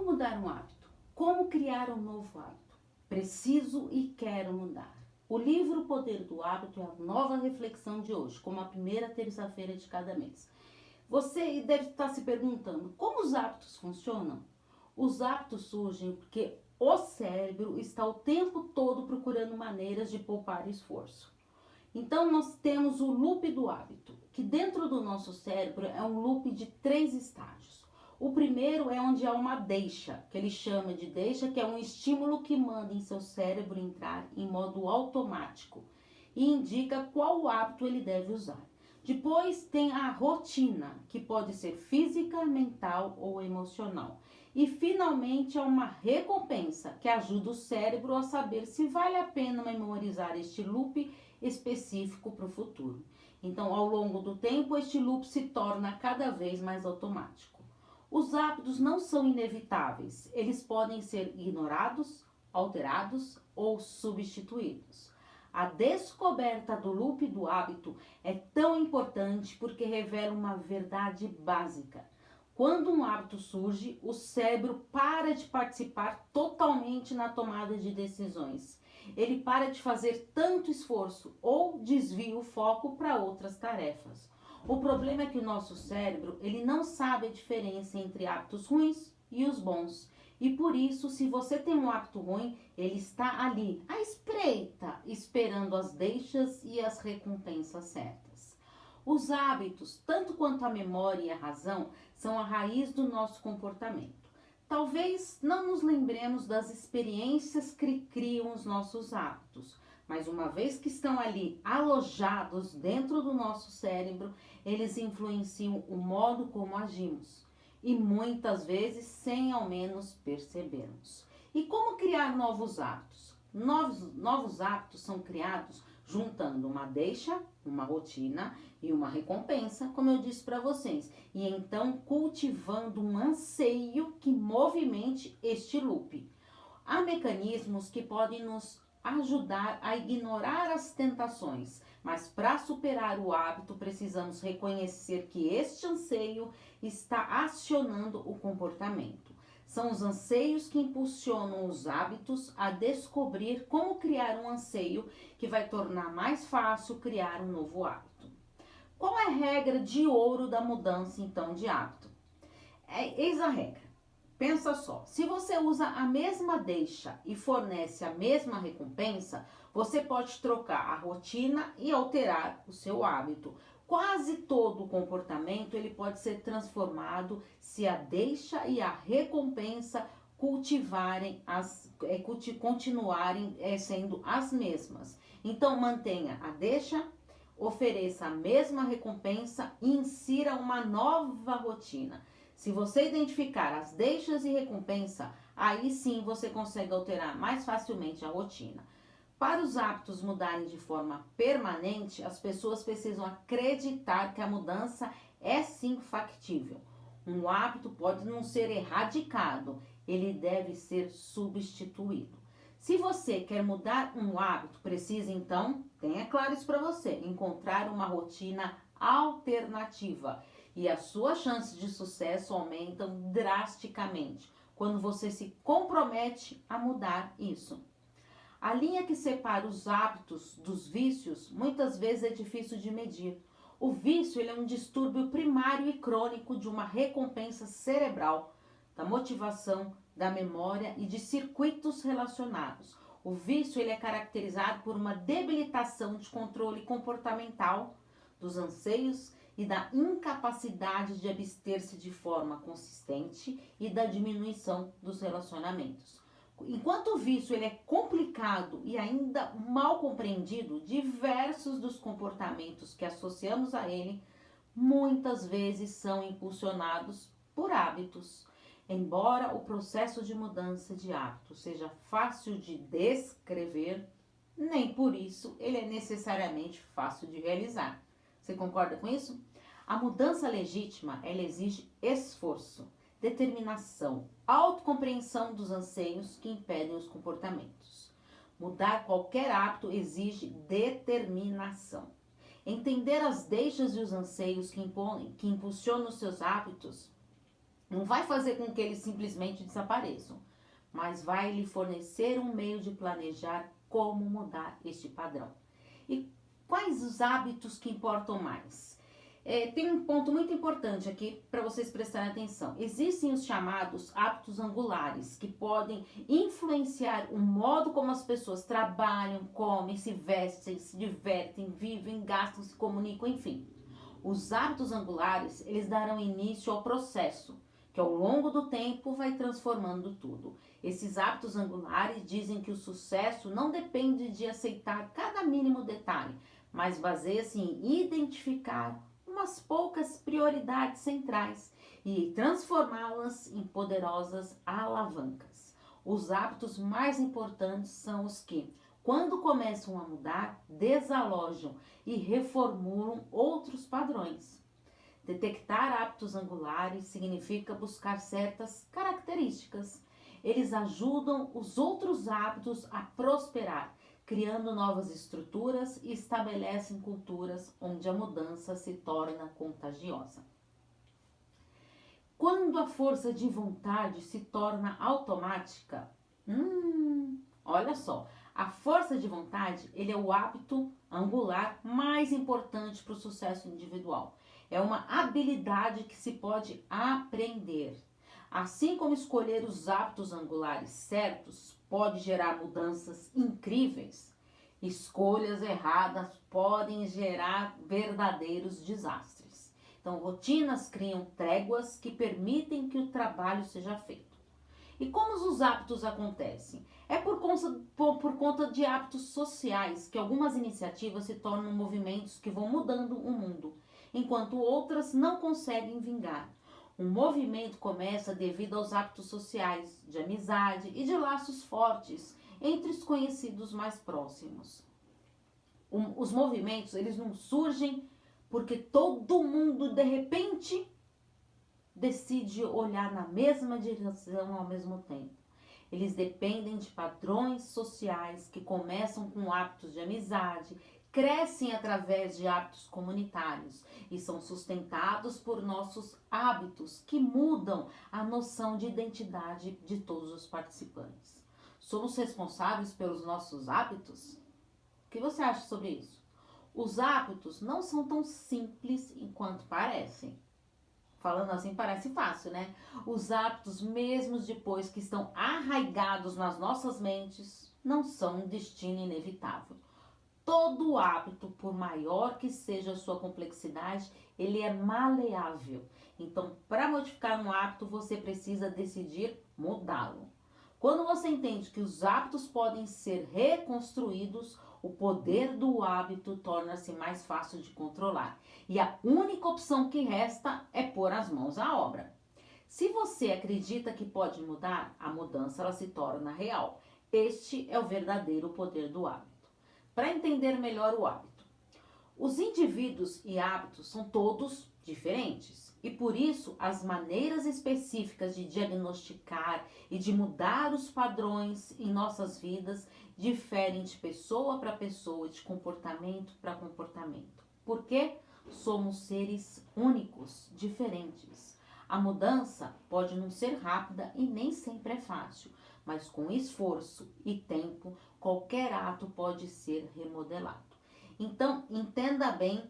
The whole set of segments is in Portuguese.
mudar um hábito? Como criar um novo hábito? Preciso e quero mudar. O livro O Poder do Hábito é a nova reflexão de hoje, como a primeira terça-feira de cada mês. Você deve estar se perguntando, como os hábitos funcionam? Os hábitos surgem porque o cérebro está o tempo todo procurando maneiras de poupar esforço. Então nós temos o loop do hábito, que dentro do nosso cérebro é um loop de 3 estágios. O primeiro é onde há uma deixa, que ele chama de deixa, que é um estímulo que manda em seu cérebro entrar em modo automático e indica qual hábito ele deve usar. Depois tem a rotina, que pode ser física, mental ou emocional. E finalmente há uma recompensa, que ajuda o cérebro a saber se vale a pena memorizar este loop específico para o futuro. Então, ao longo do tempo, este loop se torna cada vez mais automático. Os hábitos não são inevitáveis, eles podem ser ignorados, alterados ou substituídos. A descoberta do loop do hábito é tão importante porque revela uma verdade básica. Quando um hábito surge, o cérebro para de participar totalmente na tomada de decisões. Ele para de fazer tanto esforço ou desvia o foco para outras tarefas. O problema é que o nosso cérebro, ele não sabe a diferença entre hábitos ruins e os bons. E por isso, se você tem um hábito ruim, ele está ali, à espreita, esperando as deixas e as recompensas certas. Os hábitos, tanto quanto a memória e a razão, são a raiz do nosso comportamento. Talvez não nos lembremos das experiências que criam os nossos hábitos, mas uma vez que estão ali alojados dentro do nosso cérebro, eles influenciam o modo como agimos e muitas vezes sem ao menos percebermos. E como criar novos hábitos? Novos hábitos são criados juntando uma deixa, uma rotina e uma recompensa, como eu disse para vocês, e então cultivando um anseio que movimente este loop. Há mecanismos que podem nos ajudar a ignorar as tentações, mas para superar o hábito precisamos reconhecer que este anseio está acionando o comportamento. São os anseios que impulsionam os hábitos a descobrir como criar um anseio que vai tornar mais fácil criar um novo hábito. Qual é a regra de ouro da mudança então de hábito? Eis a regra. Pensa só, se você usa a mesma deixa e fornece a mesma recompensa, você pode trocar a rotina e alterar o seu hábito. Quase todo o comportamento ele pode ser transformado se a deixa e a recompensa continuarem sendo as mesmas. Então mantenha a deixa, ofereça a mesma recompensa e insira uma nova rotina. Se você identificar as deixas e recompensa, aí sim você consegue alterar mais facilmente a rotina. Para os hábitos mudarem de forma permanente, as pessoas precisam acreditar que a mudança é sim factível. Um hábito pode não ser erradicado, ele deve ser substituído. Se você quer mudar um hábito, precisa então, tenha claro isso para você, encontrar uma rotina alternativa. E as suas chances de sucesso aumentam drasticamente quando você se compromete a mudar isso. A linha que separa os hábitos dos vícios muitas vezes é difícil de medir. O vício ele é um distúrbio primário e crônico de uma recompensa cerebral, da motivação, da memória e de circuitos relacionados. O vício ele é caracterizado por uma debilitação de controle comportamental dos anseios e da incapacidade de abster-se de forma consistente e da diminuição dos relacionamentos. Enquanto o vício ele é complicado e ainda mal compreendido, diversos dos comportamentos que associamos a ele muitas vezes são impulsionados por hábitos. Embora o processo de mudança de hábito seja fácil de descrever, nem por isso ele é necessariamente fácil de realizar. Você concorda com isso? A mudança legítima, ela exige esforço, determinação, autocompreensão dos anseios que impedem os comportamentos. Mudar qualquer hábito exige determinação. Entender as deixas e os anseios que impulsionam os seus hábitos Não vai fazer com que eles simplesmente desapareçam, mas vai lhe fornecer um meio de planejar como mudar este padrão. E quais os hábitos que importam mais? Tem um ponto muito importante aqui para vocês prestarem atenção. Existem os chamados hábitos angulares, que podem influenciar o modo como as pessoas trabalham, comem, se vestem, se divertem, vivem, gastam, se comunicam, enfim. Os hábitos angulares, eles darão início ao processo, que ao longo do tempo vai transformando tudo. Esses hábitos angulares dizem que o sucesso não depende de aceitar cada mínimo detalhe, mas baseia-se em identificar umas poucas prioridades centrais e transformá-las em poderosas alavancas. Os hábitos mais importantes são os que, quando começam a mudar, desalojam e reformulam outros padrões. Detectar hábitos angulares significa buscar certas características. Eles ajudam os outros hábitos a prosperar, criando novas estruturas e estabelecem culturas onde a mudança se torna contagiosa. Quando a força de vontade se torna automática, olha só, a força de vontade, ele é o hábito angular mais importante para o sucesso individual. É uma habilidade que se pode aprender. Assim como escolher os hábitos angulares certos pode gerar mudanças incríveis, escolhas erradas podem gerar verdadeiros desastres. Então, rotinas criam tréguas que permitem que o trabalho seja feito. E como os hábitos acontecem? É por conta de hábitos sociais que algumas iniciativas se tornam movimentos que vão mudando o mundo, enquanto outras não conseguem vingar. Um movimento começa devido aos hábitos sociais, de amizade e de laços fortes entre os conhecidos mais próximos. Os movimentos, eles não surgem porque todo mundo, de repente, decide olhar na mesma direção ao mesmo tempo. Eles dependem de padrões sociais que começam com hábitos de amizade, crescem através de hábitos comunitários e são sustentados por nossos hábitos que mudam a noção de identidade de todos os participantes. Somos responsáveis pelos nossos hábitos? O que você acha sobre isso? Os hábitos não são tão simples enquanto parecem. Falando assim parece fácil, né? Os hábitos, mesmo depois que estão arraigados nas nossas mentes, não são um destino inevitável. Todo hábito, por maior que seja a sua complexidade, ele é maleável. Então, para modificar um hábito, você precisa decidir mudá-lo. Quando você entende que os hábitos podem ser reconstruídos, o poder do hábito torna-se mais fácil de controlar. E a única opção que resta é pôr as mãos à obra. Se você acredita que pode mudar, a mudança ela se torna real. Este é o verdadeiro poder do hábito. Para entender melhor o hábito, os indivíduos e hábitos são todos diferentes e por isso as maneiras específicas de diagnosticar e de mudar os padrões em nossas vidas diferem de pessoa para pessoa, de comportamento para comportamento. Por quê? Somos seres únicos, diferentes. A mudança pode não ser rápida e nem sempre é fácil, mas com esforço e tempo, qualquer ato pode ser remodelado. Então, entenda bem,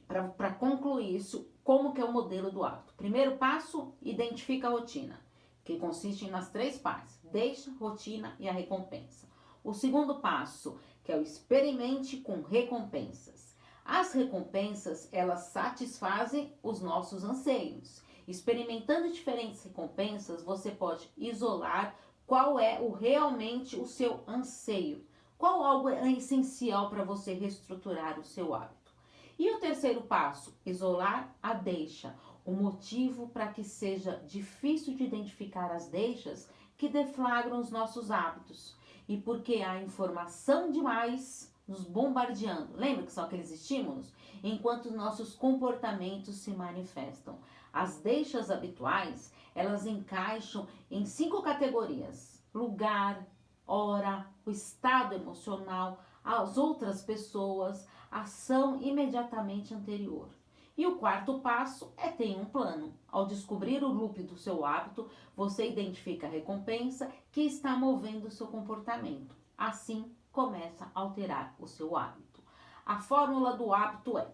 para concluir isso, como que é o modelo do hábito. Primeiro passo, identifica a rotina, que consiste nas 3 partes: deixa, rotina e a recompensa. O segundo passo, que é o experimente com recompensas. As recompensas, elas satisfazem os nossos anseios. Experimentando diferentes recompensas, você pode isolar qual é realmente o seu anseio, qual algo é essencial para você reestruturar o seu hábito. E o terceiro passo, isolar a deixa, o motivo para que seja difícil de identificar as deixas que deflagram os nossos hábitos. E porque há informação demais nos bombardeando. Lembra que são aqueles estímulos? Enquanto nossos comportamentos se manifestam. As deixas habituais, elas encaixam em 5 categorias: lugar, hora, o estado emocional, as outras pessoas, ação imediatamente anterior. E o quarto passo é ter um plano. Ao descobrir o loop do seu hábito, você identifica a recompensa que está movendo o seu comportamento. Assim, começa a alterar o seu hábito. A fórmula do hábito é: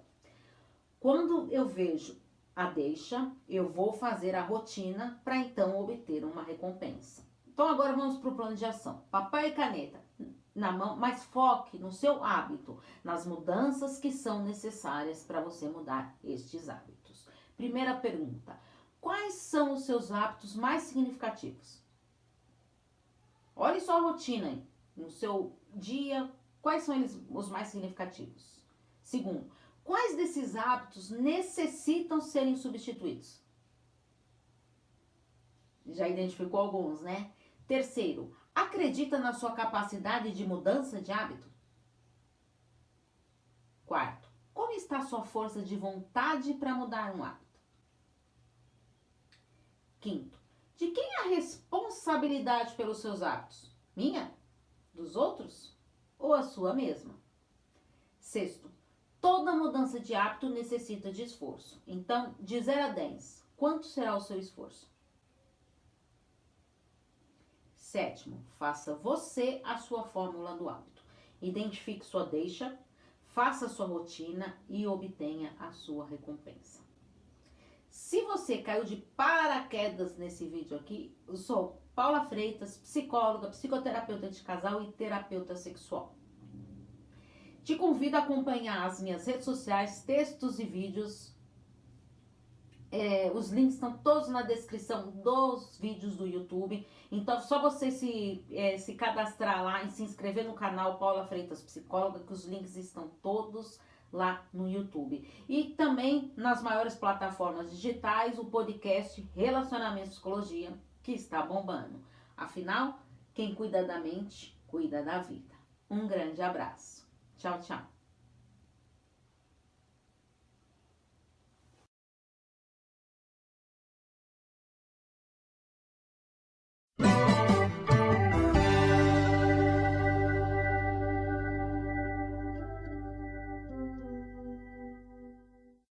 quando eu vejo a deixa, eu vou fazer a rotina para então obter uma recompensa. Então agora vamos para o plano de ação. Papel e caneta na mão, mas foque no seu hábito, nas mudanças que são necessárias para você mudar estes hábitos. Primeira pergunta: quais são os seus hábitos mais significativos? Olhe só a rotina aí, no seu dia, quais são eles os mais significativos? Segundo, quais desses hábitos necessitam serem substituídos? Já identificou alguns, né? Terceiro, acredita na sua capacidade de mudança de hábito? Quarto, como está a sua força de vontade para mudar um hábito? Quinto, de quem é a responsabilidade pelos seus hábitos? Minha? Dos outros? Ou a sua mesma? Sexto, toda mudança de hábito necessita de esforço. Então, de 0 a 10, quanto será o seu esforço? Sétimo, faça você a sua fórmula do hábito. Identifique sua deixa, faça a sua rotina e obtenha a sua recompensa. Se você caiu de paraquedas nesse vídeo aqui, eu sou Paula Freitas, psicóloga, psicoterapeuta de casal e terapeuta sexual. Te convido a acompanhar as minhas redes sociais, textos e vídeos. Os links estão todos na descrição dos vídeos do YouTube. Então, é só você se cadastrar lá e se inscrever no canal Paula Freitas Psicóloga, que os links estão todos lá no YouTube. E também nas maiores plataformas digitais, o podcast Relacionamento e Psicologia, que está bombando. Afinal, quem cuida da mente, cuida da vida. Um grande abraço. Tchau, tchau.